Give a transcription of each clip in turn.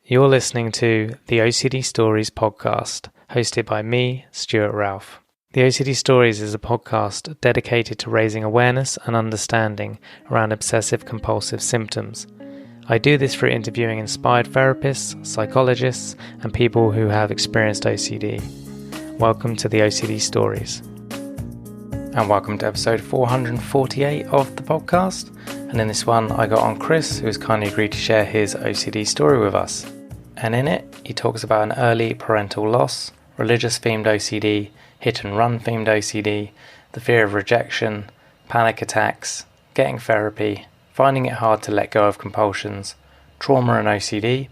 You're listening to the OCD Stories podcast, hosted by me, Stuart Ralph. The OCD Stories is a podcast dedicated to raising awareness and understanding around obsessive-compulsive symptoms. I do this through interviewing inspired therapists, psychologists, and people who have experienced OCD. Welcome to the OCD Stories. And welcome to episode 448 of the podcast. And in this one, I got on Chris, who has kindly agreed to share his OCD story with us. And in it, he talks about an early parental loss, religious-themed OCD, hit-and-run-themed OCD, the fear of rejection, panic attacks, getting therapy, finding it hard to let go of compulsions, trauma and OCD,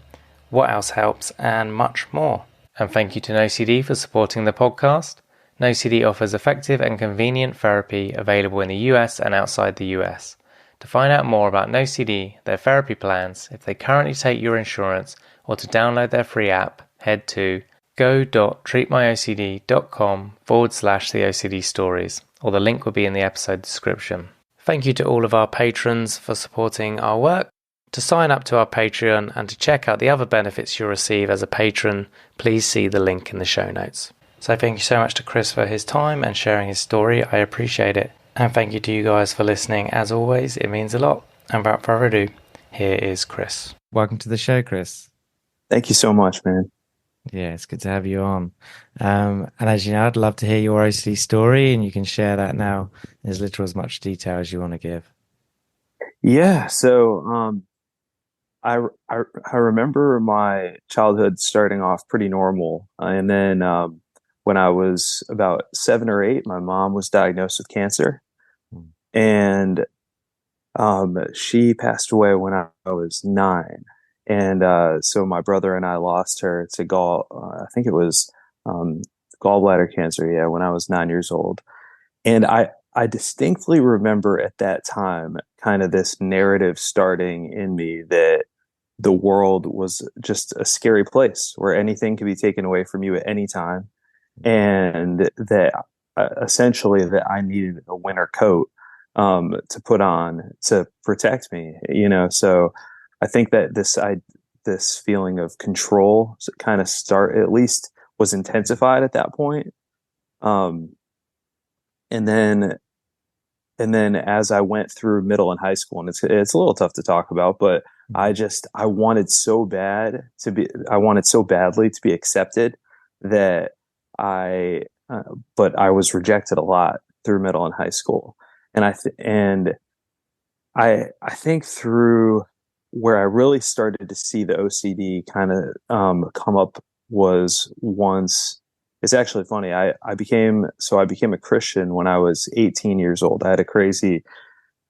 what else helps, and much more. And thank you to NoCD for supporting the podcast. NoCD offers effective and convenient therapy available in the US and outside the US. To find out more about NoCD, their therapy plans, if they currently take your insurance, or to download their free app, head to go.treatmyocd.com/the OCD stories, or the link will be in the episode description. Thank you to all of our patrons for supporting our work. To sign up to our Patreon and to check out the other benefits you'll receive as a patron, please see the link in the show notes. So thank you so much to Chris for his time and sharing his story. I appreciate it. And thank you to you guys for listening. As always, it means a lot. And without further ado, here is Chris. Welcome to the show, Chris. Thank you so much, man. Yeah, it's good to have you on. And as you know, I'd love to hear your OCD story, and you can share that now in as little as much detail as you want to give. Yeah, so I remember my childhood starting off pretty normal, and then when I was about 7 or 8, my mom was diagnosed with cancer, and she passed away when I was 9. And so my brother and I lost her to I think it was gallbladder cancer, yeah, when I was 9 years old. And I distinctly remember at that time kind of this narrative starting in me that the world was just a scary place where anything could be taken away from you at any time. And that essentially that I needed a winter coat to put on to protect me, so I think that this feeling of control kind of at least was intensified at that point. And then as I went through middle and high school, and it's a little tough to talk about, but I wanted so badly to be accepted that but I was rejected a lot through middle and high school. And I think through where I really started to see the OCD kind of come up was once. It's actually funny. I became a Christian when I was 18 years old. I had a crazy,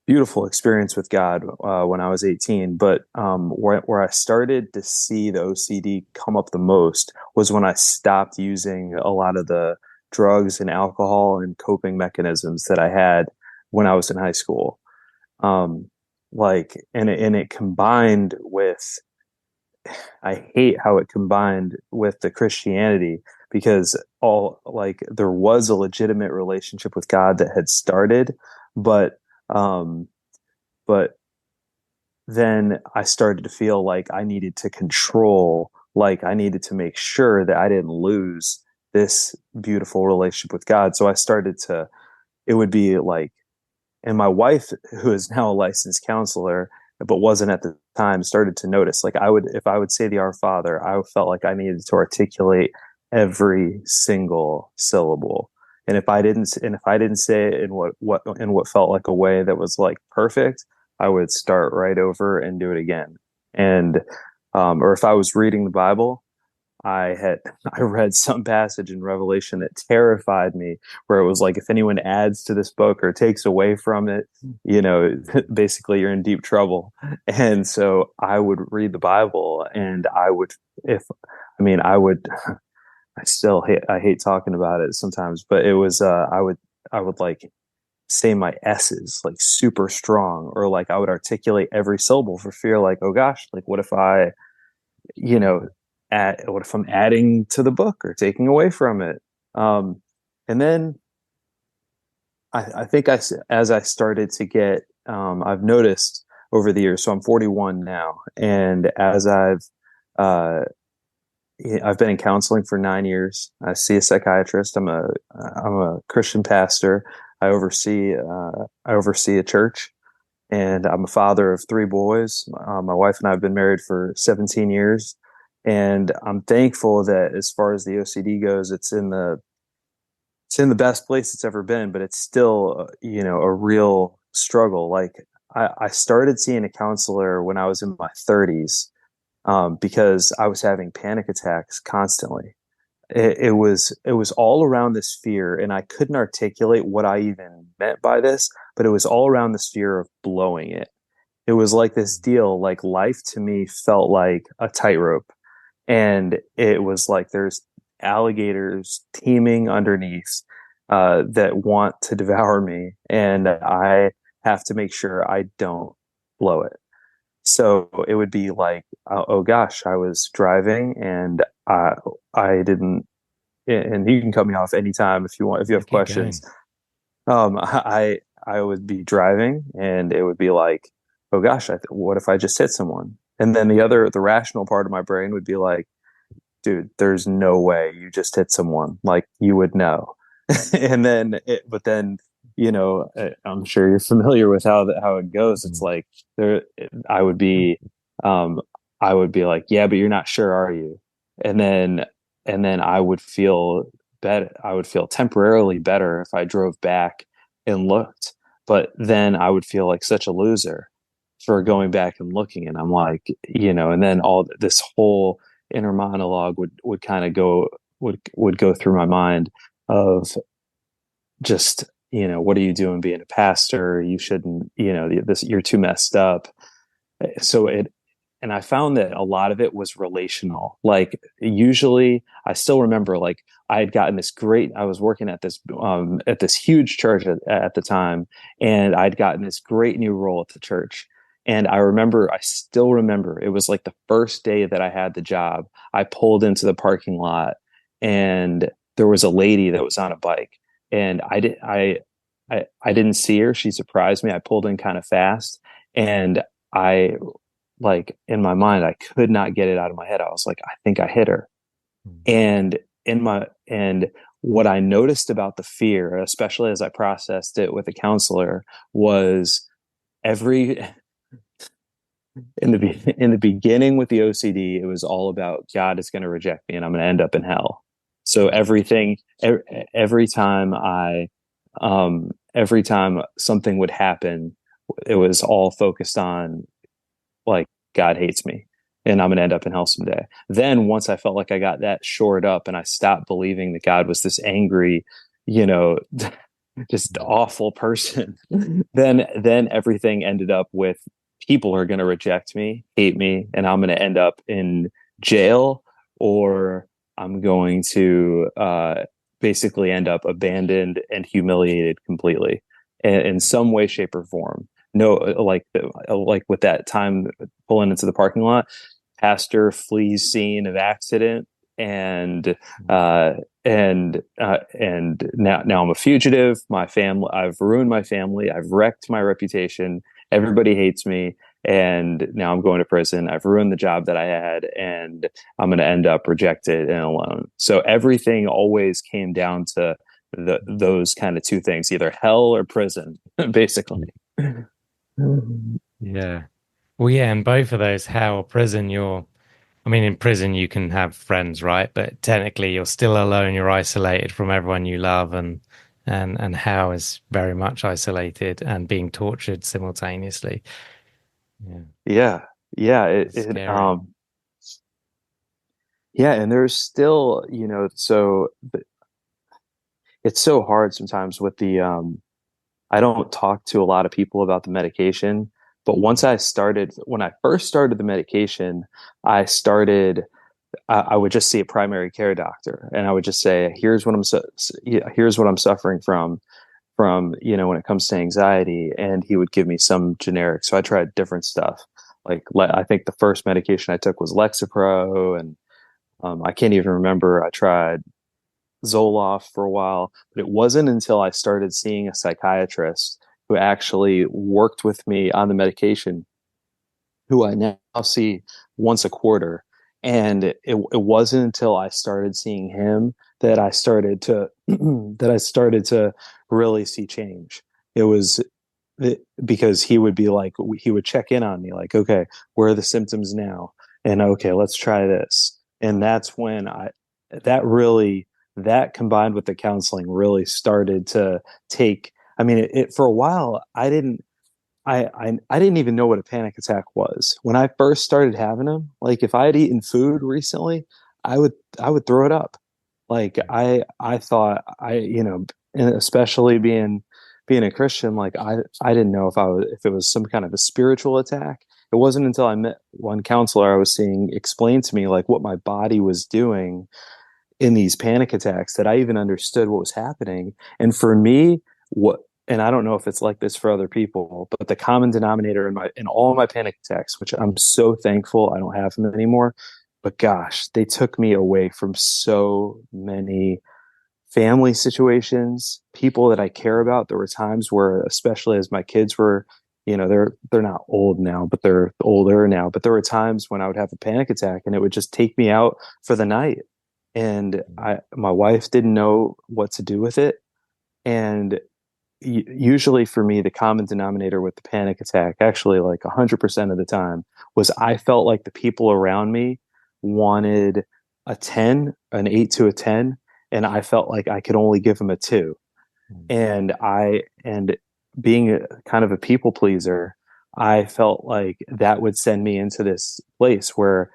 beautiful experience with God when I was 18. But where I started to see the OCD come up the most was when I stopped using a lot of the drugs and alcohol and coping mechanisms that I had when I was in high school. It combined with, I hate how it combined with the Christianity, because there was a legitimate relationship with God that had started, but then I started to feel like I needed to control, like I needed to make sure that I didn't lose this beautiful relationship with God. So it would be like, and my wife, who is now a licensed counselor, but wasn't at the time, started to notice, like if I would say the Our Father, I felt like I needed to articulate every single syllable. And if I didn't say it in what felt like a way that was like perfect, I would start right over and do it again. And or if I was reading the Bible, I read some passage in Revelation that terrified me, where it was like, if anyone adds to this book or takes away from it, basically you're in deep trouble. And so I would read the Bible, and I hate talking about it sometimes, but it was, I would like say my S's like super strong, or like I would articulate every syllable for fear, like, oh gosh, like what if I'm adding to the book or taking away from it? And then I think as I started to get, I've noticed over the years, so I'm 41 now, and as I've Uh, I've been in counseling for 9 years. I see a psychiatrist. I'm a Christian pastor. I oversee a church, and I'm a father of three boys. My wife and I have been married for 17 years, and I'm thankful that as far as the OCD goes, it's in the best place it's ever been, but it's still, a real struggle. Like I started seeing a counselor when I was in my 30s, because I was having panic attacks constantly. It was all around this fear, and I couldn't articulate what I even meant by this, but it was all around this fear of blowing it. It was like this deal, like life to me felt like a tightrope, and it was like there's alligators teeming underneath, that want to devour me, and I have to make sure I don't blow it. So it would be like, oh gosh, I was driving and I didn't, and you can cut me off anytime if you want, if you Yeah, have keep questions. going. I would be driving and it would be like, oh gosh, what if I just hit someone? And then the rational part of my brain would be like, dude, there's no way you just hit someone. Like you would know. But then, I'm sure you're familiar with how it goes. It's Mhm. like there, I would be, um, I would be like, yeah, but you're not sure, are you? And then, and then I would feel better. I would feel temporarily better if I drove back and looked, but then I would feel like such a loser for going back and looking. And I'm like, and then all this whole inner monologue would kind of would go through my mind of just, what are you doing being a pastor? You shouldn't, this, you're too messed up. So and I found that a lot of it was relational. Like usually I still remember, like I was working at this huge church at the time, and I'd gotten this great new role at the church. And I still remember it was like the first day that I had the job. I pulled into the parking lot and there was a lady that was on a bike, and I didn't see her. She surprised me. I pulled in kind of fast, and I, like, in my mind, I could not get it out of my head. I was like, I think I hit her. And and what I noticed about the fear, especially as I processed it with a counselor, was every in the beginning with the OCD, it was all about God is going to reject me and I'm going to end up in hell. So every time every time something would happen, it was all focused on, like, God hates me and I'm going to end up in hell someday. Then once I felt like I got that shored up and I stopped believing that God was this angry, you know, just awful person, then everything ended up with people are going to reject me, hate me, and I'm going to end up in jail, or I'm going to basically end up abandoned and humiliated completely in some way, shape, or form. No, like with that time pulling into the parking lot, pastor flees scene of accident, and uh and now I'm a fugitive. My family, I've ruined my family, I've wrecked my reputation, everybody hates me, and now I'm going to prison. I've ruined the job that I had, and I'm going to end up rejected and alone. So everything always came down to those kind of two things, either hell or prison, basically. Yeah. Well, yeah, and both of those, hell, prison, I mean, in prison you can have friends, right? But technically you're still alone, you're isolated from everyone you love, and hell is very much isolated and being tortured simultaneously. Yeah. Yeah, yeah, It's scary. yeah, and there's still, it's so hard sometimes with I don't talk to a lot of people about the medication, but when I first started the medication, I started, I would just see a primary care doctor, and I would just say, here's what I'm suffering from, when it comes to anxiety, and he would give me some generic. So I tried different stuff. Like, I think the first medication I took was Lexapro, and I can't even remember. I tried Zoloft for a while, but it wasn't until I started seeing a psychiatrist who actually worked with me on the medication, who I now see once a quarter. And it wasn't until I started seeing him that I started to that I started to really see change. It was because he would be like, he would check in on me like, okay, where are the symptoms now? And okay, let's try this. And that's when that really, that combined with the counseling really started to take, I mean, for a while, I didn't even know what a panic attack was. When I first started having them, like if I had eaten food recently, I would I would throw it up. Like I thought and especially being a Christian, like I didn't know if it was some kind of a spiritual attack. It wasn't until I met one counselor I was seeing explain to me like what my body was doing in these panic attacks that I even understood what was happening. And for me, what and I don't know if it's like this for other people, but the common denominator in all of my panic attacks, which I'm so thankful I don't have them anymore, but gosh, they took me away from so many family situations, people that I care about. There were times where, especially as my kids were, they're not old now, but they're older now. But there were times when I would have a panic attack and it would just take me out for the night. And my wife didn't know what to do with it. And usually for me, the common denominator with the panic attack, actually like 100% of the time, was I felt like the people around me wanted a 10, an 8 to a 10, and I felt like I could only give them a 2. And being kind of a people pleaser, I felt like that would send me into this place where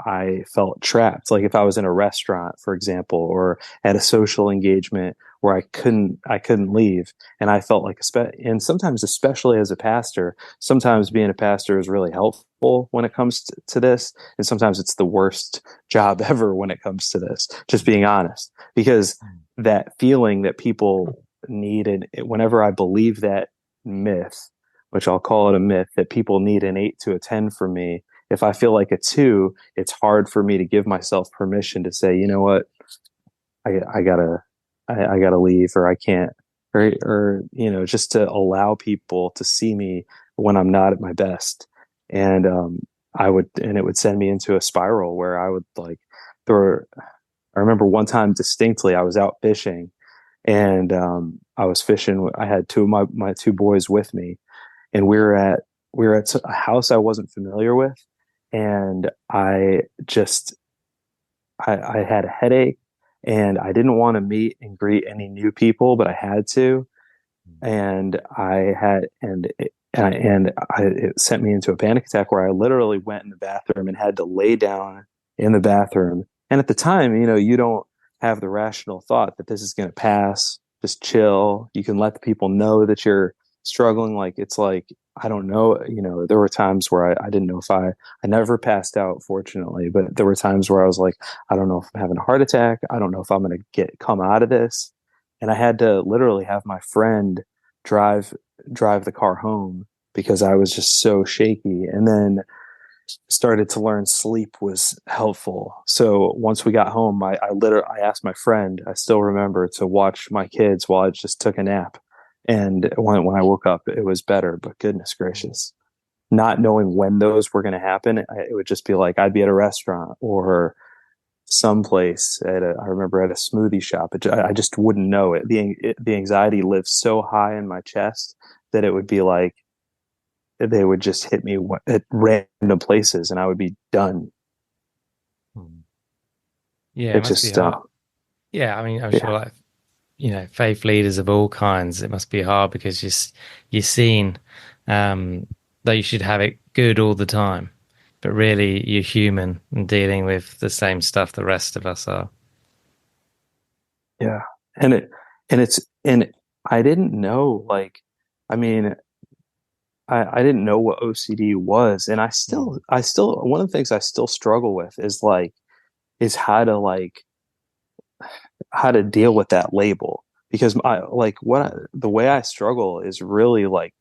I felt trapped. Like if I was in a restaurant, for example, or at a social engagement where I couldn't leave, and I felt like and sometimes, especially as a pastor, sometimes being a pastor is really helpful when it comes to this, and sometimes it's the worst job ever when it comes to this. Just being honest, because that feeling that people need, and whenever I believe that myth, which I'll call it a myth, that people need an 8 to a 10 from me, if I feel like a 2, it's hard for me to give myself permission to say, you know what, I gotta, I gotta leave, or I can't, or just to allow people to see me when I'm not at my best. And it would send me into a spiral where I would like, there were, I remember one time distinctly, I was out fishing, and I was fishing. I had two of my two boys with me, and we were at a house I wasn't familiar with, and I had a headache, and I didn't want to meet and greet any new people, but I had to, and it sent me into a panic attack where I literally went in the bathroom and had to lay down in the bathroom. And at the time, you don't have the rational thought that this is going to pass. Just chill. You can let the people know that you're struggling. Like it's like, I don't know, there were times where I didn't know if I never passed out, fortunately, but there were times where I was like, I don't know if I'm having a heart attack. I don't know if I'm going to come out of this. And I had to literally have my friend drive drive the car home because I was just so shaky. And then started to learn sleep was helpful. So once we got home, I asked my friend, I still remember, to watch my kids while I just took a nap. And when I woke up, it was better. But goodness gracious, not knowing when those were going to happen, it would just be like I'd be at a restaurant or someplace I remember at a smoothie shop. I just wouldn't know it. The anxiety lived so high in my chest that it would be like they would just hit me at random places and I would be done. Yeah, it It must be just, hard. Yeah, I mean, I'm sure yeah, like faith leaders of all kinds, it must be hard because you're seen that you should have it good all the time, but really you're human and dealing with the same stuff the rest of us are. yeah. And and I didn't know, like, I mean, I didn't know what OCD was. And one of the things I still struggle with is like, is how to deal with that label, because the way I struggle is really like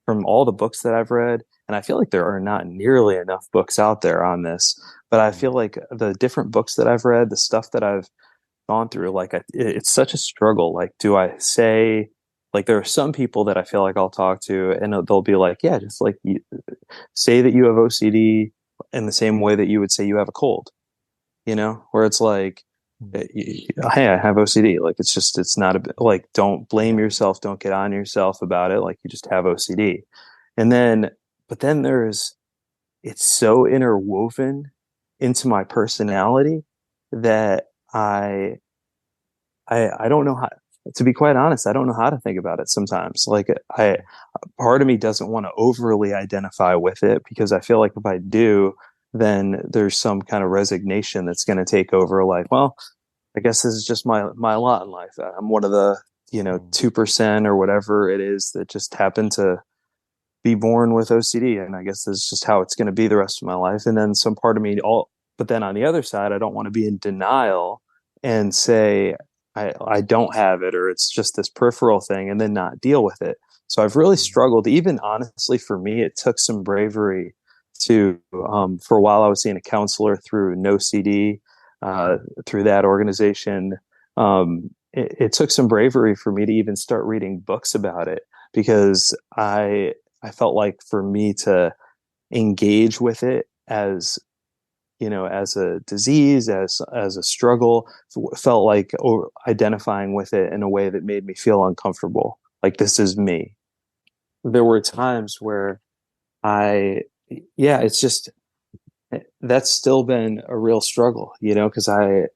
from all the books that I've read, and I feel like there are not nearly enough books out there on this, but I feel like the different books that I've read, the stuff that I've gone through, like it's such a struggle. Like, do I say, like, there are some people that I feel like I'll talk to and they'll be like, yeah, just like say that you have OCD, in the same way that you would say you have a cold, where it's like, Mm. hey, I have OCD. Like, it's not like, don't blame yourself. Don't get on yourself about it. Like, you just have OCD. And then, but then it's so interwoven into my personality that I don't know how, to be quite honest, I don't know how to think about it sometimes. Like, part of me doesn't want to overly identify with it, because I feel like if I do, then there's some kind of resignation that's going to take over. Like, well, I guess this is just my lot in life. I'm one of the, Mm. 2% or whatever it is that just happen to be born with OCD, and I guess that's just how it's going to be the rest of my life. And then some part of me but then on the other side, I don't want to be in denial and say I don't have it, or it's just this peripheral thing, and then not deal with it. So I've really Mm. struggled. Even honestly, for me, it took some bravery to, for a while, I was seeing a counselor through No CD, through that organization. It took some bravery for me to even start reading books about it, because I felt like for me to engage with it as, as a disease, as a struggle, felt like identifying with it in a way that made me feel uncomfortable. Like, this is me. There were times where I, yeah, it's just, that's still been a real struggle, because I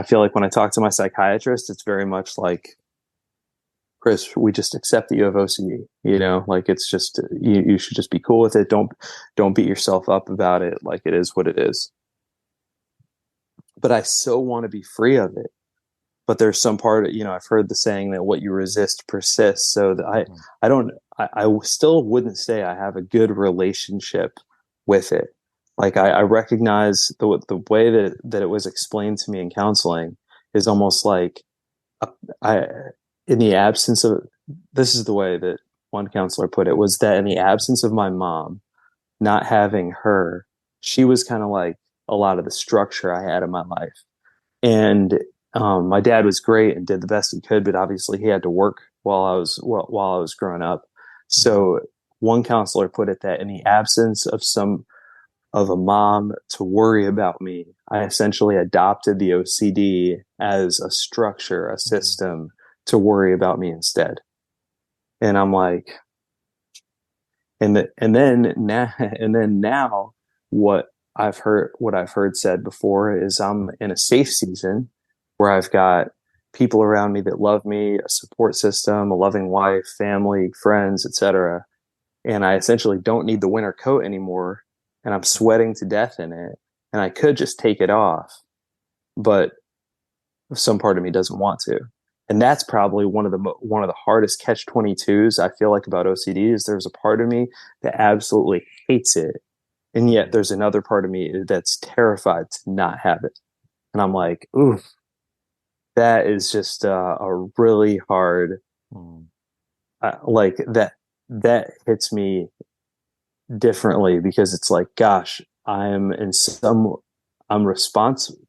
feel like when I talk to my psychiatrist, it's very much like, Chris, we just accept that you have OCD. Like, it's just, you should just be cool with it. Don't beat yourself up about it. Like, it is what it is. But I so want to be free of it. But there's some part, I've heard the saying that what you resist persists. So that Mm. I don't, I still wouldn't say I have a good relationship with it. Like, I recognize the way that it was explained to me in counseling is almost like, I, in the absence of, this is the way that one counselor put it, was that in the absence of my mom, not having her, she was kind of like a lot of the structure I had in my life. And my dad was great and did the best he could, but obviously he had to work while I was growing up. Mm. So one counselor put it that in the absence of a mom to worry about me, I essentially adopted the OCD as a structure, a Mm. system to worry about me instead. And I'm like, and then now, what I've heard said before is I'm in a safe season where I've got people around me that love me, a support system, a loving wife, family, friends, etc. And I essentially don't need the winter coat anymore, and I'm sweating to death in it, and I could just take it off, but some part of me doesn't want to. And that's probably one of the hardest catch 22s I feel like about OCD, is there's a part of me that absolutely hates it, and yet Mm. there's another part of me that's terrified to not have it. And I'm like, ooh, that is just a really hard, Mm. like, that hits me differently, because it's like, gosh, I'm responsible.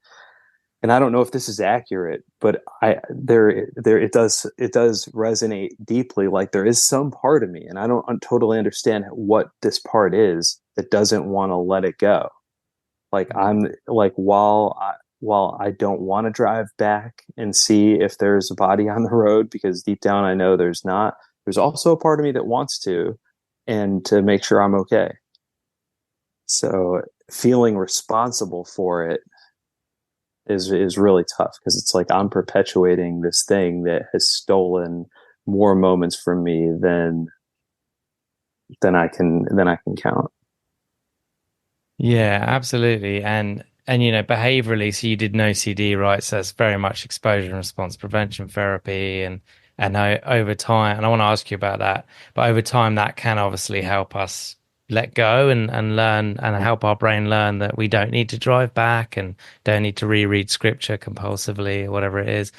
And I don't know if this is accurate, but it does resonate deeply. Like, there is some part of me, and I don't totally understand what this part is, that doesn't want to let it go. Like, Mm. I'm like, while I don't want to drive back and see if there's a body on the road, because deep down I know there's not, there's also a part of me that wants to, and to make sure I'm okay. So feeling responsible for it is really tough, because it's like I'm perpetuating this thing that has stolen more moments from me than I can count. Yeah, absolutely. And behaviorally, so you did no CD, right? So it's very much exposure and response prevention therapy and over time, and I want to ask you about that, but over time that can obviously help us let go and learn and help our brain learn that we don't need to drive back and don't need to reread scripture compulsively or whatever it is.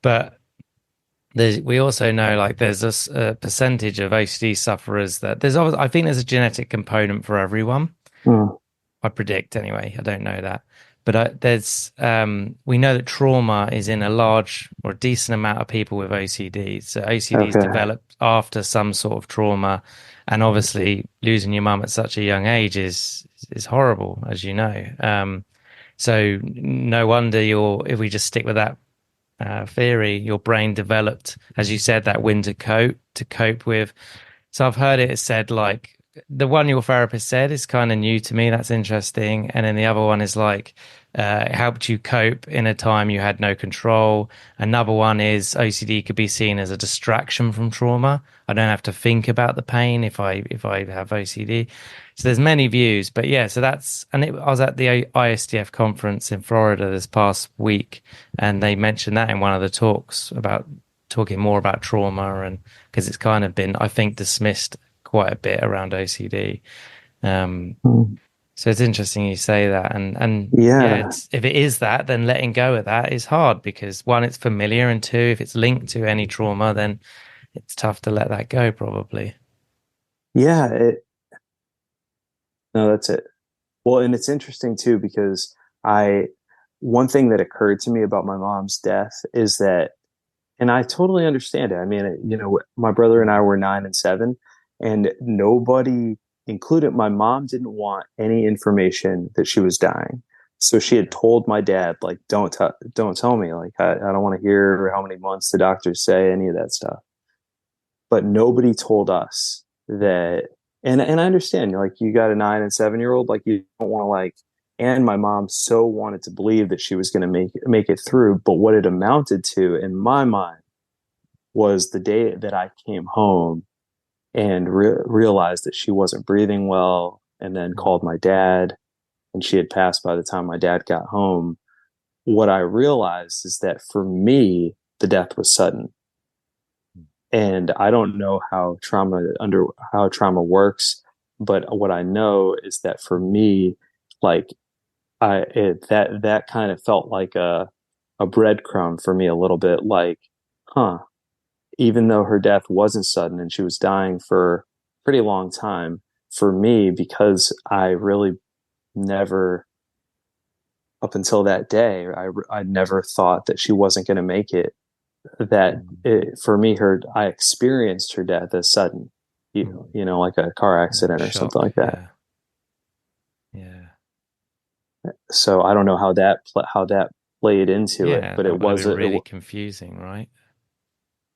But we also know like there's a percentage of OCD sufferers that I think there's a genetic component for everyone. Mm. I predict anyway. I don't know that. But we know that trauma is in a large or a decent amount of people with OCD. So OCD is Okay. developed after some sort of trauma, and obviously losing your mum at such a young age is horrible, as you know. So no wonder if we just stick with that theory, your brain developed, as you said, that winter coat to cope with. So I've heard it said like the one your therapist said is kind of new to me. That's interesting. And then the other one is like it helped you cope in a time you had no control. Another one is OCD could be seen as a distraction from trauma. I don't have to think about the pain if I have OCD. So there's many views, but yeah. So I was at the ISDF conference in Florida this past week, and they mentioned that in one of the talks about talking more about trauma, and because it's kind of been, I think, dismissed quite a bit around OCD. Um, Hmm. so it's interesting you say that, and yeah, Yeah. it's if it is that, then letting go of that is hard because one, it's familiar, and two, if it's linked to any trauma, then it's tough to let that go, probably. Yeah. No, that's it. Well, and it's interesting too because I, one thing that occurred to me about my mom's death is that, and I totally understand it. I mean, my brother and I were 9 and 7, and nobody, including my mom, didn't want any information that she was dying. So she had told my dad, like, don't tell me, like, I don't want to hear how many months the doctors say, any of that stuff. But nobody told us that. And I understand, like, you got a 9 and 7 year old, like, you don't want to, like, and my mom so wanted to believe that she was going to make it through. But what it amounted to in my mind was the day that I came home and realized that she wasn't breathing well, and then called my dad, and she had passed by the time my dad got home. What I realized is that for me, the death was sudden. And I don't know how trauma works, but what I know is that for me, like, that kind of felt like a breadcrumb for me a little bit, like, huh, even though her death wasn't sudden and she was dying for a pretty long time, for me, because I really never, up until that day, I never thought that she wasn't going to make it. For me, I experienced her death as sudden, like a car Like accident or something shock, like that. yeah, yeah, So I don't know how that played into it, yeah. but That it would have was been really confusing, right?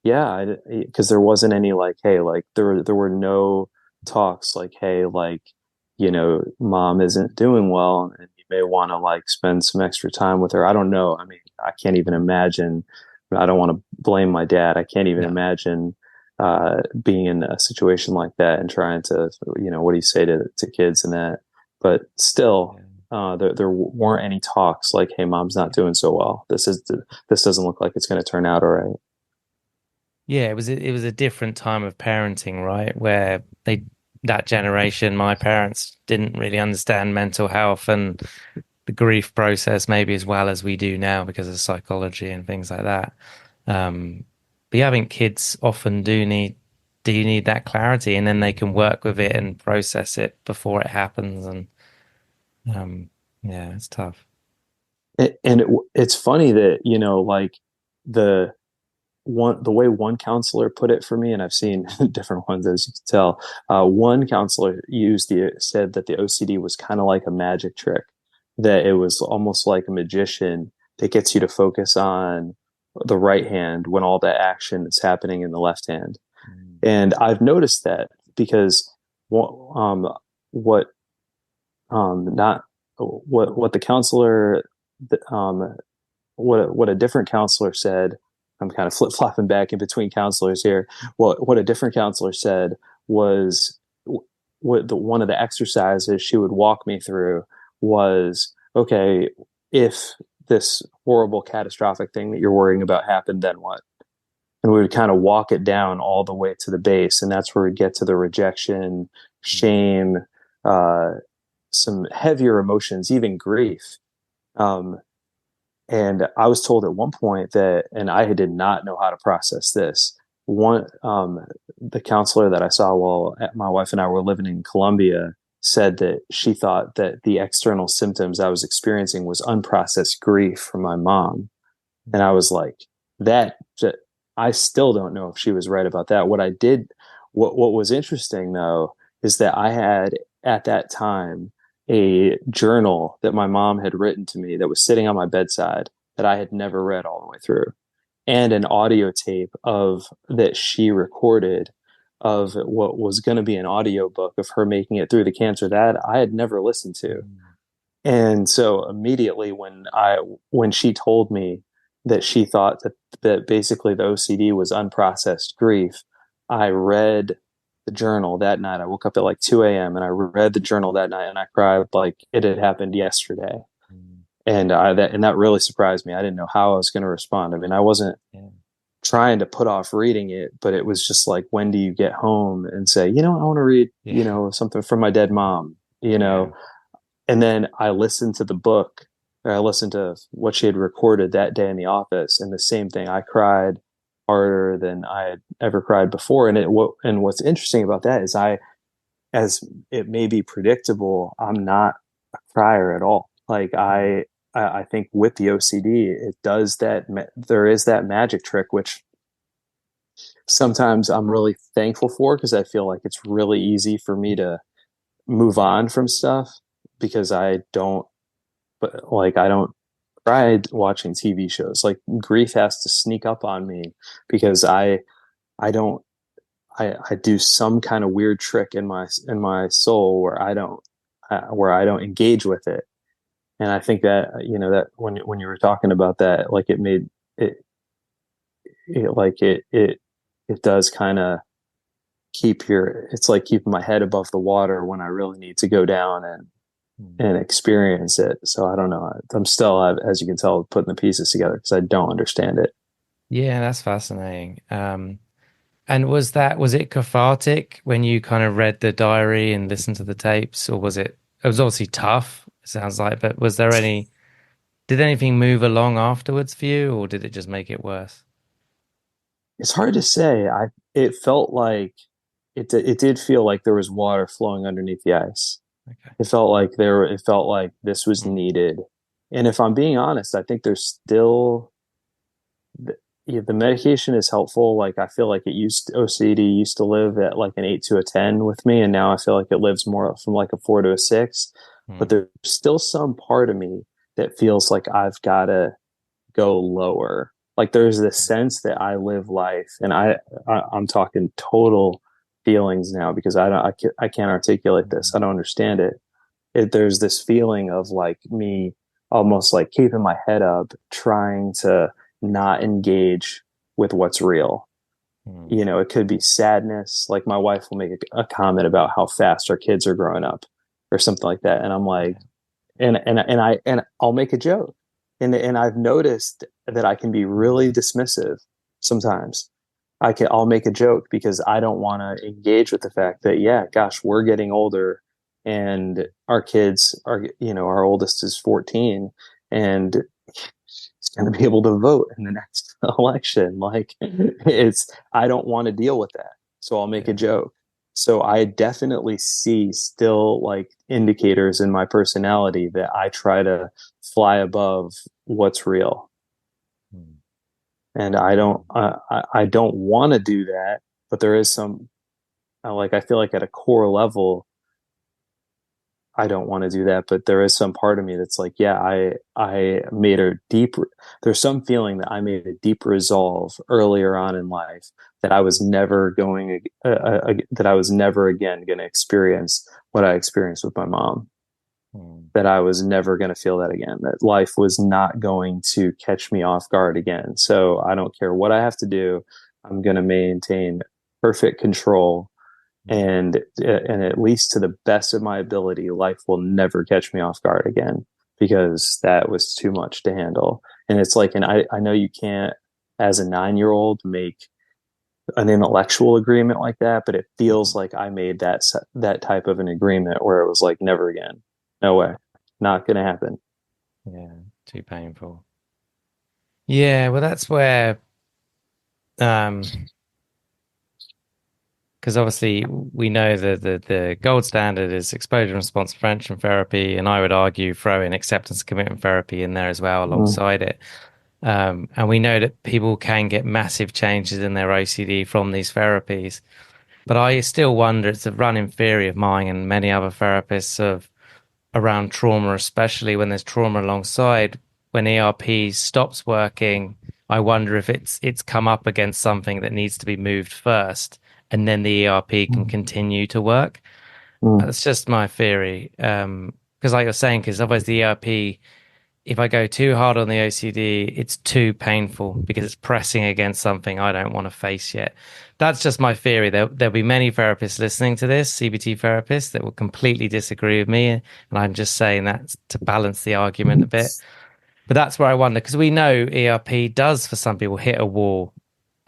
yeah, because there wasn't any, like, hey, like, there were no talks like, hey, like, mom isn't doing well and you may want to, like, spend some extra time with her. I don't know. I mean, I can't even imagine. I don't want to blame my dad. I can't even No, imagine being in a situation like that and trying to, what do you say to kids and that. But still, yeah. there weren't any talks like, hey, mom's not doing so well. This doesn't look like it's going to turn out all right. Yeah, it was a different time of parenting, right? Where that generation, my parents didn't really understand mental health and the grief process maybe as well as we do now because of psychology and things like that. But yeah, I think kids often do need that clarity, and then they can work with it and process it before it happens. And um, yeah, it's tough. It's funny that, like, the the way one counselor put it for me, and I've seen different ones, as you can tell. One counselor said that the OCD was kind of like a magic trick, that it was almost like a magician that gets you to focus on the right hand when all the action is happening in the left hand. Mm. And I've noticed that because what not what the counselor um, what a different counselor said. I'm kind of flip flopping back in between counselors here. What a different counselor said was, one of the exercises she would walk me through was, okay, if this horrible catastrophic thing that you're worrying about happened, then what? And we would kind of walk it down all the way to the base, and that's where we get to the rejection, Mm. shame, uh, some heavier emotions, even grief. Um, and I was told at one point that, and I did not know how to process this. The counselor that I saw while my wife and I were living in Colombia said that she thought that the external symptoms I was experiencing was unprocessed grief from my mom. And I was like, that, I still don't know if she was right about that. What was interesting though, is that I had at that time a journal that my mom had written to me that was sitting on my bedside that I had never read all the way through, and an audio tape of that she recorded of what was going to be an audio book of her making it through the cancer that I had never listened to. And so immediately when she told me that she thought that basically the OCD was unprocessed grief, I read the journal that night. I woke up at like 2 a.m. and I read the journal that night and I cried like it had happened yesterday. And that really surprised me. I didn't know how I was going to respond. I mean, I wasn't trying to put off reading it, but it was just like, when do you get home and say, I want to read, something from my dead mom, and then I listened to the book, or I listened to what she had recorded that day in the office, and the same thing. I cried harder than I had ever cried before. And what's interesting about that is as it may be predictable, I'm not a crier at all. Like I think with the OCD, it does that. There is that magic trick, which sometimes I'm really thankful for, because I feel like it's really easy for me to move on from stuff, because I don't cry watching TV shows. Like, grief has to sneak up on me because I don't I do some kind of weird trick in my soul where I don't engage with it. And I think that that when you were talking about that, like, it made it, it does kind of it's like keeping my head above the water when I really need to go down and experience it. So I don't know. I'm still, as you can tell, putting the pieces together because I don't understand it. Yeah, that's fascinating. And was it cathartic when you kind of read the diary and listened to the tapes, or it was obviously tough, it sounds like, but did anything move along afterwards for you, or did it just make it worse? It's hard to say. It felt like it did feel like there was water flowing underneath the ice. Okay. It felt like this was Mm. needed. And if I'm being honest, I think there's still the medication is helpful. Like, I feel like OCD used to live at like an 8 to a 10 with me, and now I feel like it lives more from like a 4 to a 6. But Mm. there's still some part of me that feels like I've got to go lower. Like, there's this sense that I live life, and I'm talking total feelings now, because I can't articulate this. I don't understand it. There's this feeling of like me almost like keeping my head up, trying to not engage with what's real. Mm. It could be sadness. Like, my wife will make a comment about how fast our kids are growing up or something like that. And I'm like, Yeah. and I'll make a joke. And I've noticed that I can be really dismissive sometimes. I'll make a joke because I don't want to engage with the fact that, yeah, gosh, we're getting older, and our kids are, our oldest is 14, and he's going to be able to vote in the next election. Like, I don't want to deal with that. So I'll make a Yeah. joke. So I definitely see still like indicators in my personality that I try to fly above what's real. Mm. And I don't want to do that, but there is some, I feel like at a core level, I don't want to do that, but there is some part of me that's like, yeah, I made a deep, there's some feeling that I made a deep resolve earlier on in life that I was never that I was never again going to experience what I experienced with my mom. Mm. That I was never going to feel that again. That life was not going to catch me off guard again. So I don't care what I have to do. I'm going to maintain perfect control, and at least to the best of my ability, life will never catch me off guard again, because that was too much to handle. And it's like, and I know you can't, as a 9-year-old, make an intellectual agreement like that, but it feels Mm. like I made that type of an agreement where it was like, never again, no way, not gonna happen. Yeah, too painful. Yeah, well, that's where, because because obviously we know that the gold standard is exposure response prevention therapy, and I would argue throw in acceptance commitment therapy in there as well Mm, alongside it. And we know that people can get massive changes in their OCD from these therapies. But I still wonder, it's a running theory of mine and many other therapists of around trauma, especially when there's trauma alongside. When ERP stops working, I wonder if it's come up against something that needs to be moved first, and then the ERP can mm, continue to work. mm. That's just my theory. Because like you're saying, because otherwise the ERP, if I go too hard on the OCD, it's too painful because it's pressing against something I don't want to face yet. That's just my theory. There'll be many therapists listening to this, CBT therapists, that will completely disagree with me. And I'm just saying that to balance the argument a bit. But that's where I wonder, because we know ERP does, for some people, hit a wall,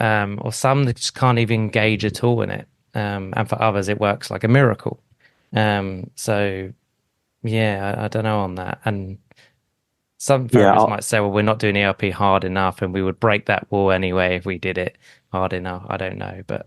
or some that just can't even engage at all in it. And for others, it works like a miracle. So, yeah, I don't know on that. And some Yeah, therapists might say, well, we're not doing ERP hard enough, and we would break that wall anyway if we did it hard enough. I don't know, but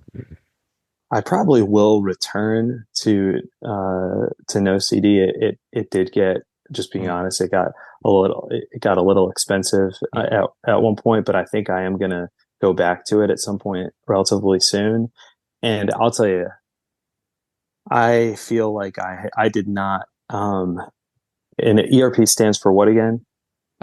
I probably will return to no CD. It did get, just being mm, honest, it got a little expensive yeah. at one point, but I think I am gonna go back to it at some point relatively soon. And I'll tell you, I feel like I did not and ERP stands for what again?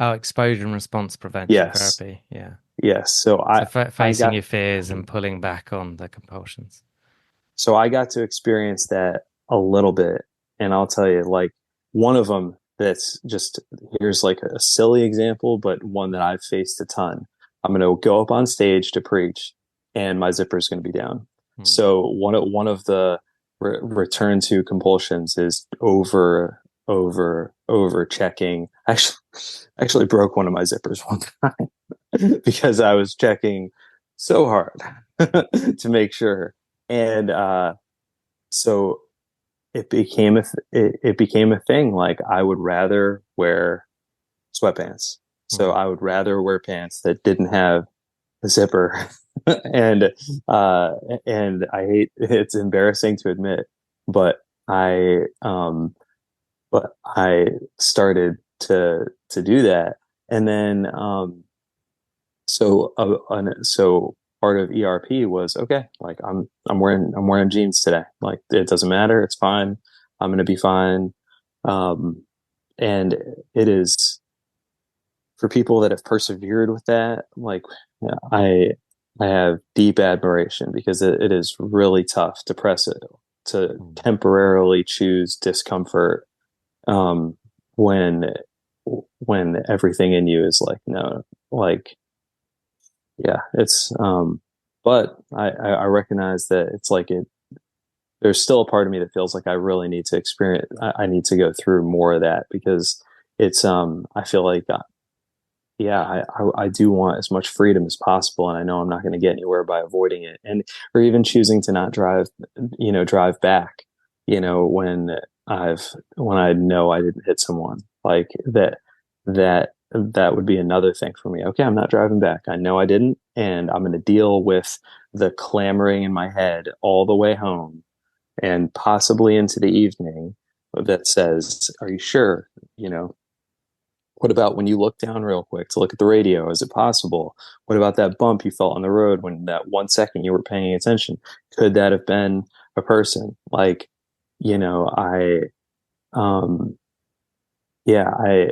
Oh, exposure and response prevention Yes. therapy. Yeah. Yes. So So I facing got your fears and pulling back on the compulsions. So I got to experience that a little bit. And I'll tell you, like, one of them that's just, here's like a silly example, but one that I've faced a ton. I'm going to go up on stage to preach and my zipper is going to be down. Mm. So one of the return to compulsions is over checking. Actually broke one of my zippers one time because I was checking so hard to make sure. And so it became a thing. Like, I would rather wear sweatpants. So Mm. I would rather wear pants that didn't have a zipper. and uh and I hate, it's embarrassing to admit, but I started to do that. And then so part of ERP was, okay, like, I'm wearing jeans today. Like, it doesn't matter. It's fine. I'm going to be fine. Um, and it is, for people that have persevered with that. Like, yeah, I have deep admiration, because it is really tough to press it, to Mm. temporarily choose discomfort, um, when everything in you is like, no, like, yeah, it's but I recognize that it's like, there's still a part of me that feels like I really need to experience, I need to go through more of that, because it's I feel like, yeah, I do want as much freedom as possible, and I know I'm not going to get anywhere by avoiding it, and or even choosing to not drive back, when I know I didn't hit someone, like that would be another thing for me. Okay, I'm not driving back. I know I didn't, and I'm going to deal with the clamoring in my head all the way home, and possibly into the evening, that says, "Are you sure?" You know, what about when you look down real quick to look at the radio? Is it possible? What about that bump you felt on the road when that 1 second you were paying attention? Could that have been a person? Like, I, yeah, I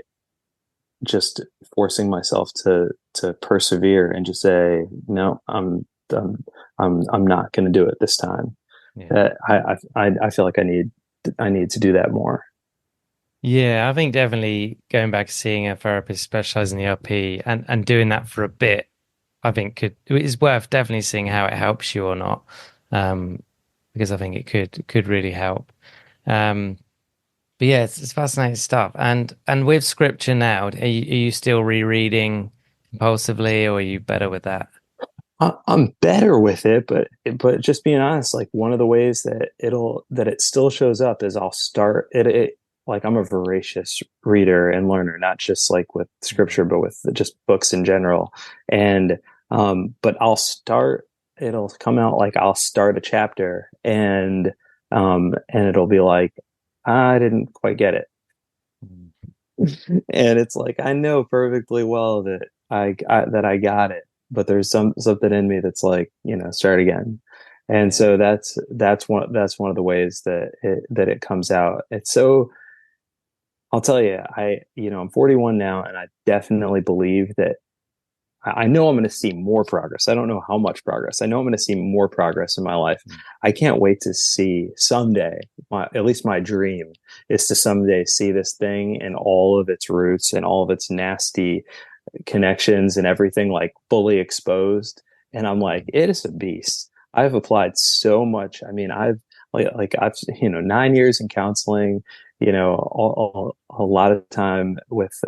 just forcing myself to persevere and just say, no, I'm not going to do it this time. Yeah. I feel like I need to do that more. Yeah, I think definitely going back to seeing a therapist specializing in ERP and doing that for a bit, I think is worth definitely seeing how it helps you or not. Um, because I think it could really help. Um, but yeah, it's fascinating stuff. And with scripture now, are you still rereading compulsively, or are you better with that? I'm better with it, but just being honest, like, one of the ways that it still shows up is, I'll start it, like, I'm a voracious reader and learner, not just like with Mm. scripture, but with just books in general. And but I'll start. it'll come out like I'll start a chapter and it'll be like I didn't quite get it. And it's like I know perfectly well that that I got it, but there's something in me that's like, start again. And Yeah. so that's one of the ways that it comes out. It's so I'll tell you, I'm 41 now, and I definitely believe that I know I'm going to see more progress. I don't know how much progress. I know I'm going to see more progress in my life. I can't wait to see someday, at least my dream is to someday see this thing and all of its roots and all of its nasty connections and everything like fully exposed. And I'm like, it is a beast. I've applied so much. I mean, I've 9 years in counseling, a lot of time with,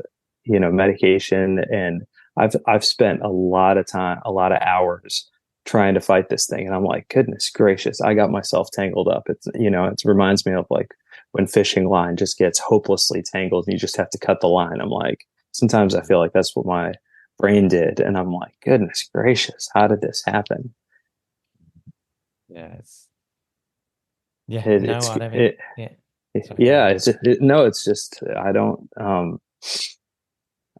medication, and I've spent a lot of time, a lot of hours trying to fight this thing. And I'm like, goodness gracious, I got myself tangled up. It reminds me of like when fishing line just gets hopelessly tangled and you just have to cut the line. I'm like, sometimes I feel like that's what my brain did. And I'm like, goodness gracious, how did this happen? Yeah. Yeah. It, No, it's, I don't think. it, Yeah. Sorry, go yeah, ahead. it's just, no, it's just, I don't,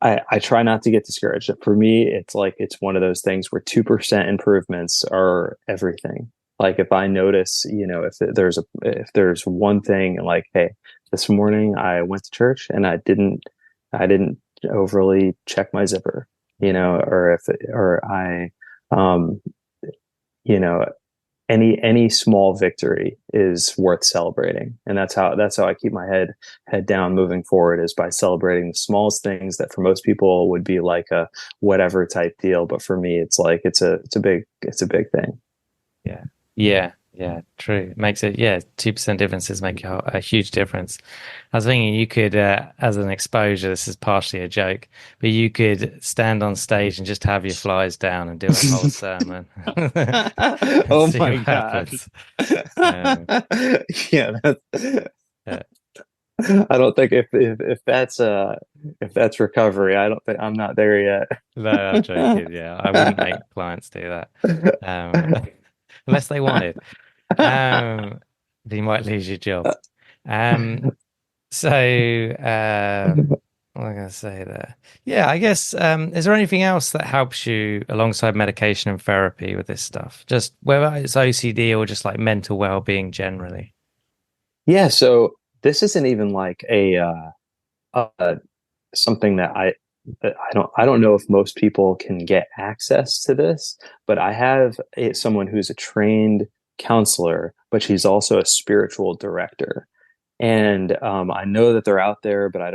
I try not to get discouraged. For me, it's like it's one of those things where 2% improvements are everything. Like if I notice, if there's one thing like, hey, this morning I went to church and I didn't overly check my zipper, or or um, you know, any small victory is worth celebrating, and that's how I keep my head down moving forward, is by celebrating the smallest things that for most people would be like a whatever type deal, but for me it's like it's a big thing. Yeah. Yeah. Yeah. True. It makes it, yeah, 2% differences make a huge difference. I was thinking you could, as an exposure, this is partially a joke, but you could stand on stage and just have your flies down and do a whole sermon and Oh see my what god. happens. Um, Yeah, yeah. I don't think if that's recovery, I don't think I'm not there yet. No, I'm joking. Yeah, I wouldn't make clients do that um, unless they wanted. Um, then you might lose your job. Um, So, what am I going to say there? Yeah, I guess, is there anything else that helps you alongside medication and therapy with this stuff? Just whether it's OCD or just like mental well-being generally? Yeah, so this isn't even like uh something that I don't know if most people can get access to this, but I have someone who's a trained counselor, but she's also a spiritual director. And I know that they're out there, but I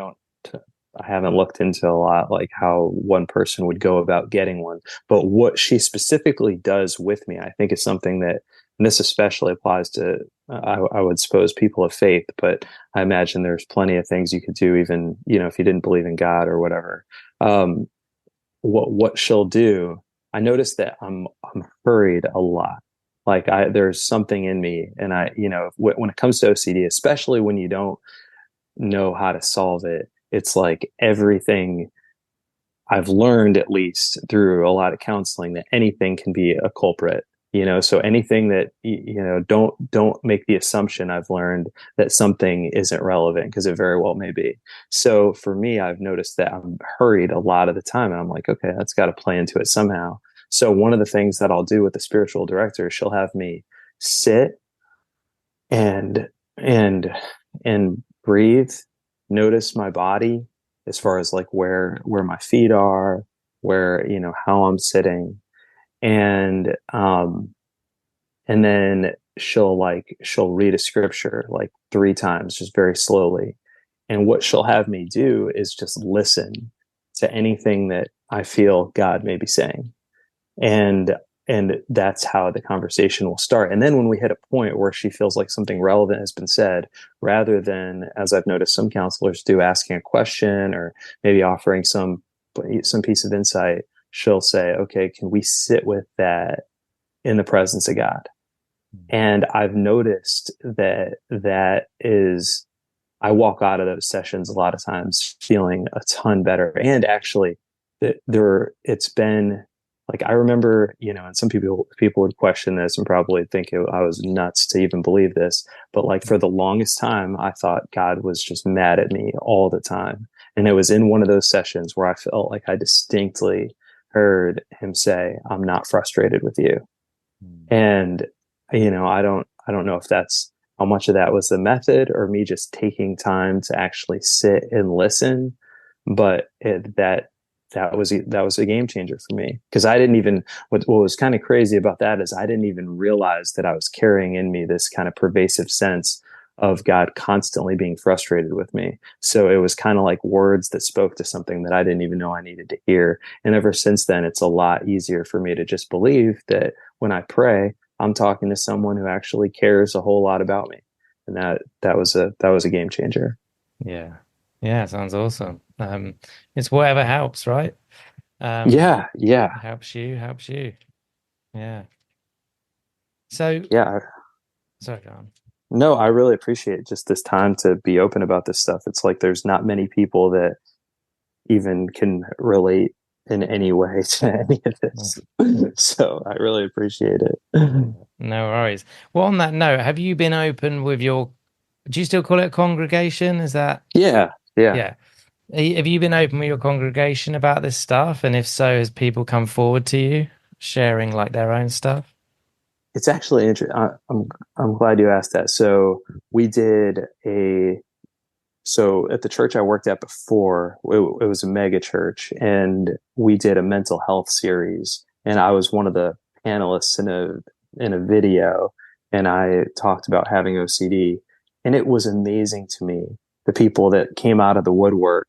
haven't looked into a lot like how one person would go about getting one. But what she specifically does with me, I think is something that, and this especially applies to, I would suppose, people of faith, but I imagine there's plenty of things you could do, even, if you didn't believe in God or whatever. Um, what she'll do, I notice that I'm hurried a lot. Like there's something in me, and when it comes to OCD, especially when you don't know how to solve it, it's like everything I've learned, at least through a lot of counseling, that anything can be a culprit. So anything that, don't make the assumption, I've learned, that something isn't relevant, because it very well may be. So for me, I've noticed that I'm hurried a lot of the time, and I'm like, okay, that's got to play into it somehow. So one of the things that I'll do with the spiritual director, she'll have me sit and and and breathe, notice my body, as far as like where my feet are, where, how I'm sitting, and and then she'll read a scripture like 3 times, just very slowly. And what she'll have me do is just listen to anything that I feel God may be saying, and that's how the conversation will start. And then when we hit a point where she feels like something relevant has been said, rather than, as I've noticed some counselors do, asking a question or maybe offering some piece of insight, she'll say, okay, can we sit with that in the presence of God? And I've noticed that is, I walk out of those sessions a lot of times feeling a ton better. And actually, it's been like I remember, and some people would question this and probably think I was nuts to even believe this, but like for the longest time, I thought God was just mad at me all the time. And it was in one of those sessions where I felt like I distinctly heard him say, "I'm not frustrated with you." Mm. And I don't know if that's how much of that was the method or me just taking time to actually sit and listen, but that was a game changer for me because I didn't even what was kind of crazy about that is I didn't even realize that I was carrying in me this kind of pervasive sense of God constantly being frustrated with me. So it was kind of like words that spoke to something that I didn't even know I needed to hear. And ever since then, it's a lot easier for me to just believe that when I pray, I'm talking to someone who actually cares a whole lot about me. And that was a game changer. Yeah. Yeah, sounds awesome. It's whatever helps, right? Um, Yeah, yeah, helps you. Yeah. So, yeah. sorry, go on. No, I really appreciate just this time to be open about this stuff. It's like there's not many people that even can relate in any way to any of this. So I really appreciate it. No worries. Well, on that note, have you been open with your, do you still call it a congregation? Is that, Yeah, yeah. yeah. Have you been open with your congregation about this stuff? And if so, has people come forward to you sharing like their own stuff? It's actually interesting. I'm glad you asked that. So we did a so at the church I worked at before, it was a mega church, and we did a mental health series, and I was one of the panelists in a video, and I talked about having OCD, and it was amazing to me the people that came out of the woodwork.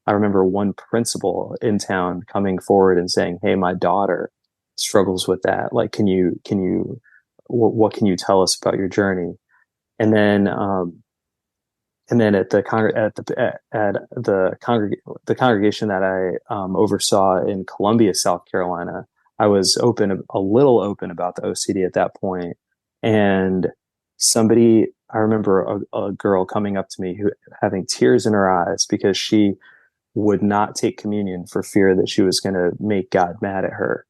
I remember one principal in town coming forward and saying, "Hey, my daughter struggles with that. Like, what can you tell us about your journey?" And then at the congregation that I oversaw in Columbia, South Carolina, I was a little open about the OCD at that point, and I remember a girl coming up to me who having tears in her eyes because she would not take communion for fear that she was going to make God mad at her.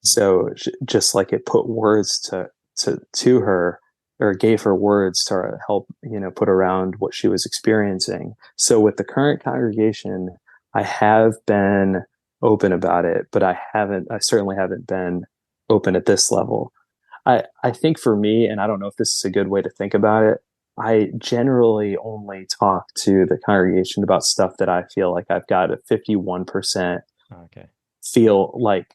So just like it put words to her or gave her words to help, put around what she was experiencing. So with the current congregation, I have been open about it, but I certainly haven't been open at this level. I think for me, and I don't know if this is a good way to think about it, I generally only talk to the congregation about stuff that I feel like I've got a 51% Okay. feel like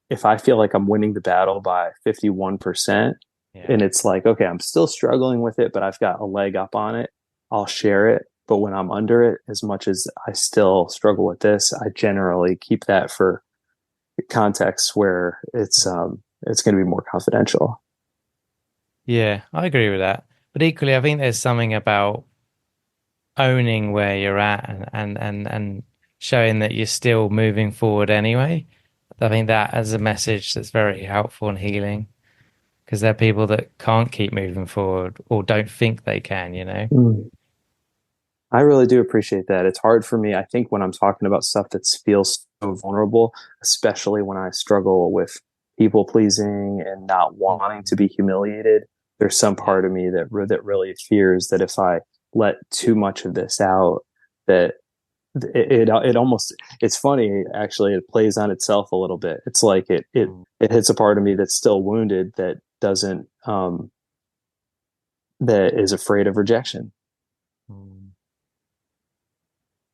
if I feel like I'm winning the battle by 51%, Yeah. and it's like, okay, I'm still struggling with it, but I've got a leg up on it, I'll share it. But when I'm under it, as much as I still struggle with this, I generally keep that for context where it's going to be more confidential. Yeah, I agree with that. But equally, I think there's something about owning where you're at and showing that you're still moving forward anyway. I think that as a message that's very helpful and healing because there are people that can't keep moving forward or don't think they can, you know? Mm. I really do appreciate that. It's hard for me, I think, when I'm talking about stuff that feels so vulnerable, especially when I struggle with people pleasing and not wanting to Mm. be humiliated. There's some Yeah. part of me that really fears that if I let too much of this out, that it almost it's funny actually. It plays on itself a little bit. It's like Mm. it hits a part of me that's still wounded that doesn't that is afraid of rejection. Mm.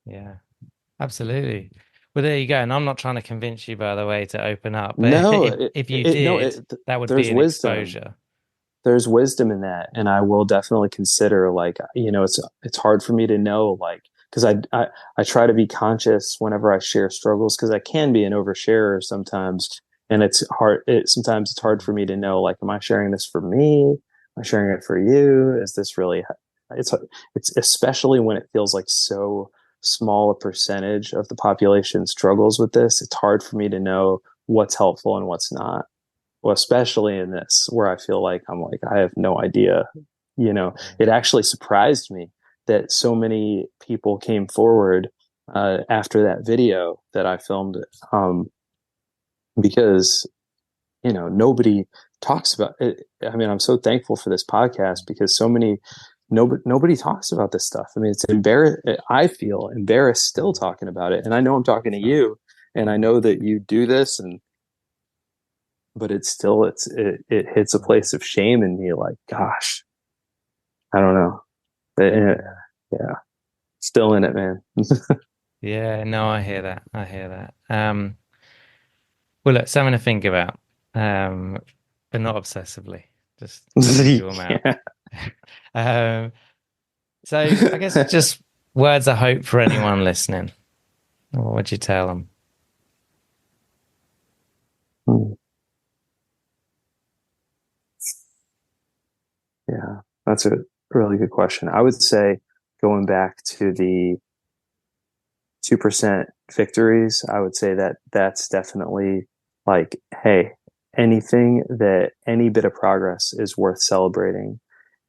Yeah, absolutely. Well, there you go. And I'm not trying to convince you, by the way, to open up, but No, if you did, that would be there's an wisdom. exposure. There's wisdom in that, and I will definitely consider like it's hard for me to know like because I try to be conscious whenever I share struggles because I can be an oversharer sometimes, and it's hard. Sometimes it's hard Mm. for me to know like, am I sharing this for me? Am I sharing it for you? Is this really? It's it's especially when it feels like so small a percentage of the population struggles with this. It's hard for me to know what's helpful and what's not, well, especially in this where I feel like I'm like, I have no idea. It actually surprised me that so many people came forward after that video that I filmed. Um, because, nobody talks about it. I mean, I'm so thankful for this podcast because nobody talks about this stuff. I mean, I feel embarrassed still talking about it. And I know I'm talking to you, and I know that you do this, but it hits a place of shame in me. Like, gosh, I don't know. Yeah, still in it, man. Yeah, no, I hear that. I hear that. Well, look, something to think about, but not obsessively, just a little amount. Yeah. Um, so I guess just words of hope for anyone listening. What would you tell them? Yeah, that's a really good question. I would say going back to the 2% victories, I would say that that's definitely like, hey, any bit of progress is worth celebrating.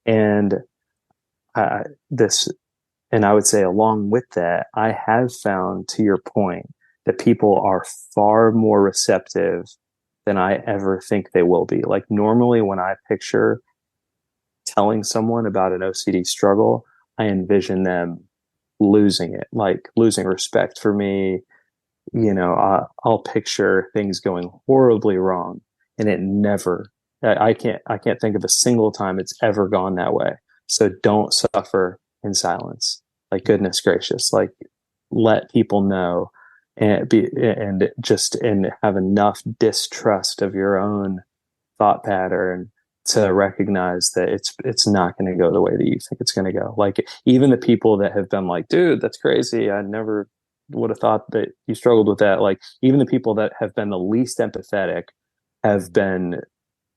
And I, this, and I would say along with that, I have found, to your point, that people are far more receptive than I ever think they will be. Like normally when I picture telling someone about an OCD struggle, I envision them losing it, like losing respect for me. I'll picture things going horribly wrong, and it never. I can't think of a single time it's ever gone that way. So don't suffer in silence. Like goodness gracious, like let people know, and have enough distrust of your own thought pattern to recognize that it's not going to go the way that you think it's going to go. Like even the people that have been like, dude, that's crazy. I never would have thought that you struggled with that. Like even the people that have been the least empathetic have been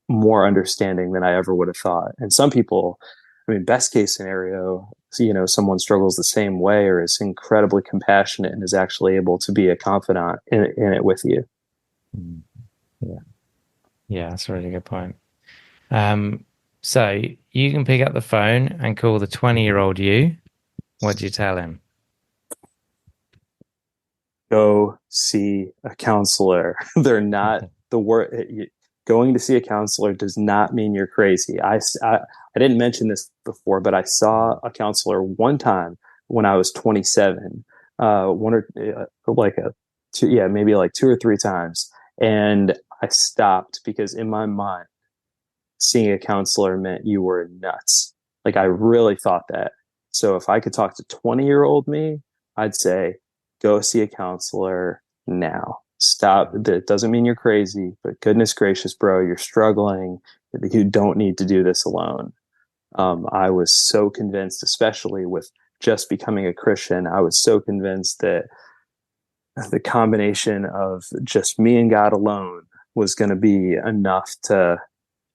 more understanding than I ever would have thought. And some people, I mean, best case scenario, someone struggles the same way or is incredibly compassionate and is actually able to be a confidant in it with you. Mm. Yeah. Yeah, that's a really good point. Um, so you can pick up the phone and call the 20-year-old you. What do you tell him? Go see a counselor. They're not the word. Going to see a counselor does not mean you're crazy. I didn't mention this before, but I saw a counselor one time when I was 27. One or like a two, yeah, maybe like two or three times, and I stopped because in my mind, seeing a counselor meant you were nuts. Like I really thought that. So if I could talk to 20-year-old me, I'd say, go see a counselor now. Stop. That doesn't mean you're crazy, but goodness gracious, bro, you're struggling. You don't need to do this alone. I was so convinced, especially with just becoming a Christian, I was so convinced that the combination of just me and God alone was going to be enough to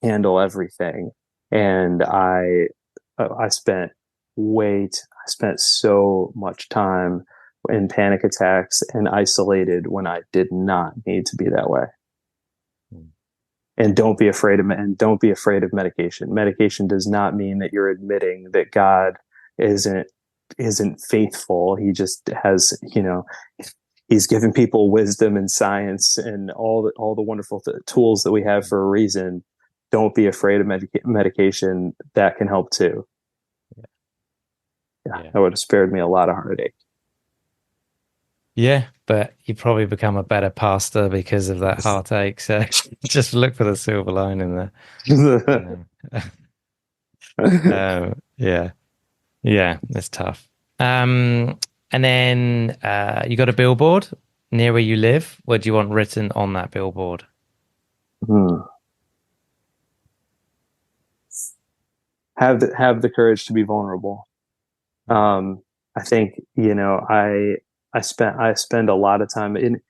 handle everything. And I spent so much time in panic attacks and isolated when I did not need to be that way. And don't be afraid of medication. Medication does not mean that you're admitting that God isn't faithful. He just has, he's given people wisdom and science and all the wonderful tools that we have for a reason. Don't be afraid of medication. That can help too. Yeah, that would have spared me a lot of heartache. Yeah, but you probably become a better pastor because of that heartache. So just look for the silver lining there. Yeah, yeah, it's tough. And then you got a billboard near where you live. What do you want written on that billboard? Hmm. Have the courage to be vulnerable. I think I spend a lot of time in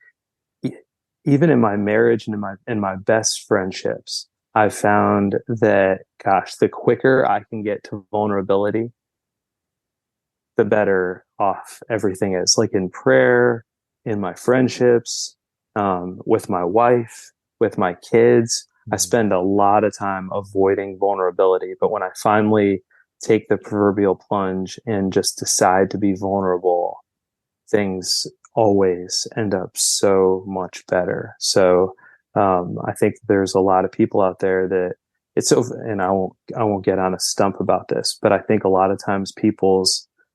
even in my marriage and in my best friendships. I've found that gosh, the quicker I can get to vulnerability, the better off everything is. Like in prayer, in my friendships, with my wife, with my kids, I spend a lot of time avoiding vulnerability. But when I finally take the proverbial plunge and just decide to be vulnerable, things always end up so much better. So I think there's a lot of people out there that it's so, and I won't get on a stump about this, but I think a lot of times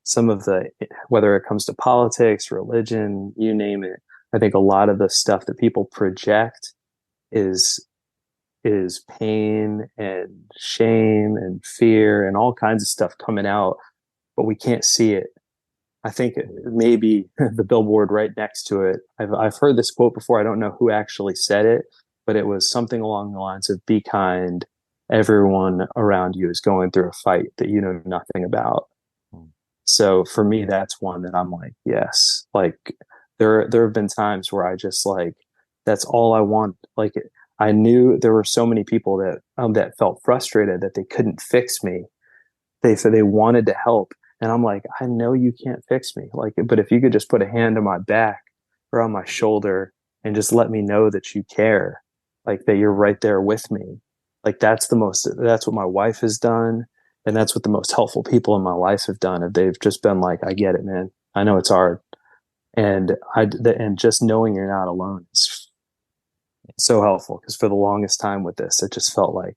some of the, whether it comes to politics, religion, you name it, I think a lot of the stuff that people project is pain and shame and fear and all kinds of stuff coming out, but we can't see it. I think maybe the billboard right next to it. I've heard this quote before. I don't know who actually said it, but it was something along the lines of "Be kind. Everyone around you is going through a fight that you know nothing about." So for me, that's one that I'm like, yes. Like there have been times where I just like that's all I want. Like I knew there were so many people that felt frustrated that they couldn't fix me. They said they wanted to help. And I'm like, I know you can't fix me. Like, but if you could just put a hand on my back or on my shoulder and just let me know that you care, like that you're right there with me. Like that's what my wife has done. And that's what the most helpful people in my life have done. If they've just been like, I get it, man. I know it's hard. And just knowing you're not alone is so helpful, because for the longest time with this, it just felt like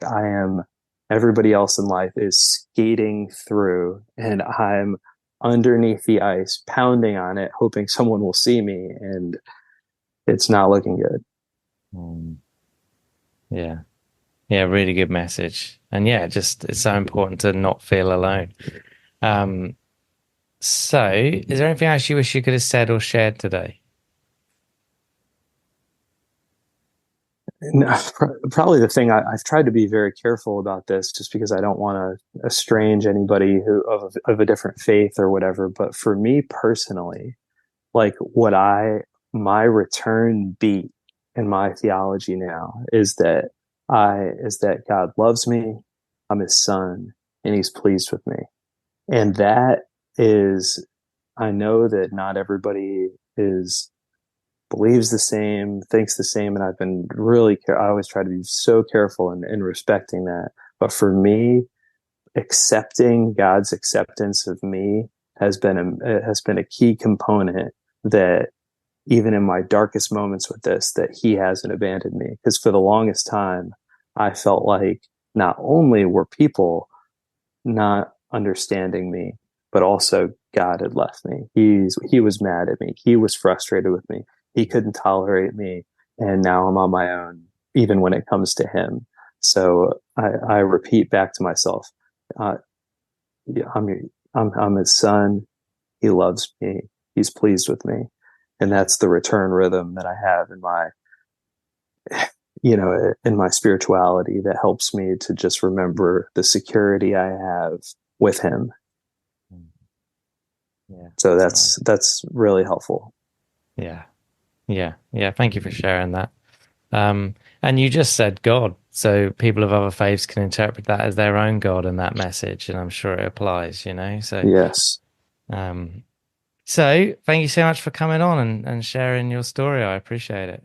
everybody else in life is skating through and I'm underneath the ice, pounding on it, hoping someone will see me, and it's not looking good. Yeah. Yeah, really good message. And yeah, just it's so important to not feel alone. So is there anything else you wish you could have said or shared today? No, probably the thing I've tried to be very careful about this, just because I don't want to estrange anybody who of a different faith or whatever. But for me personally, like my return beat in my theology now is that God loves me, I'm His son, and He's pleased with me, and that is, I know that not everybody believes the same, thinks the same. And I've been I always try to be so careful in respecting that. But for me, accepting God's acceptance of me has been a key component, that even in my darkest moments with this, that He hasn't abandoned me. Because for the longest time, I felt like not only were people not understanding me, but also God had left me. He was mad at me. He was frustrated with me. He couldn't tolerate me. And now I'm on my own, even when it comes to Him. So I repeat back to myself, yeah, I'm His son. He loves me. He's pleased with me. And that's the return rhythm that I have in my spirituality, that helps me to just remember the security I have with Him. Yeah. So that's really helpful. Yeah. Yeah. Yeah. Thank you for sharing that. And you just said God, so people of other faiths can interpret that as their own God in that message, and I'm sure it applies, So Yes. So thank you so much for coming on and sharing your story. I appreciate it.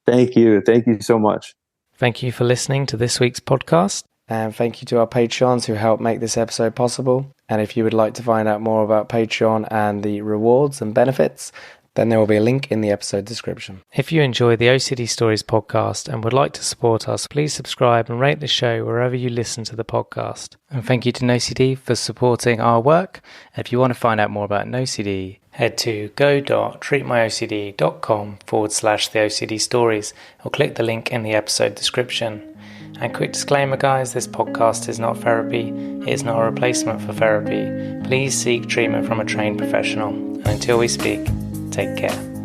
Thank you. Thank you so much. Thank you for listening to this week's podcast. And thank you to our Patreons who helped make this episode possible. And if you would like to find out more about Patreon and the rewards and benefits, then there will be a link in the episode description. If you enjoy the OCD Stories podcast and would like to support us, please subscribe and rate the show wherever you listen to the podcast. And thank you to NoCD for supporting our work. If you want to find out more about NoCD, head to go.treatmyocd.com/the OCD Stories or click the link in the episode description. And quick disclaimer, guys, this podcast is not therapy. It is not a replacement for therapy. Please seek treatment from a trained professional. And until we speak, take care.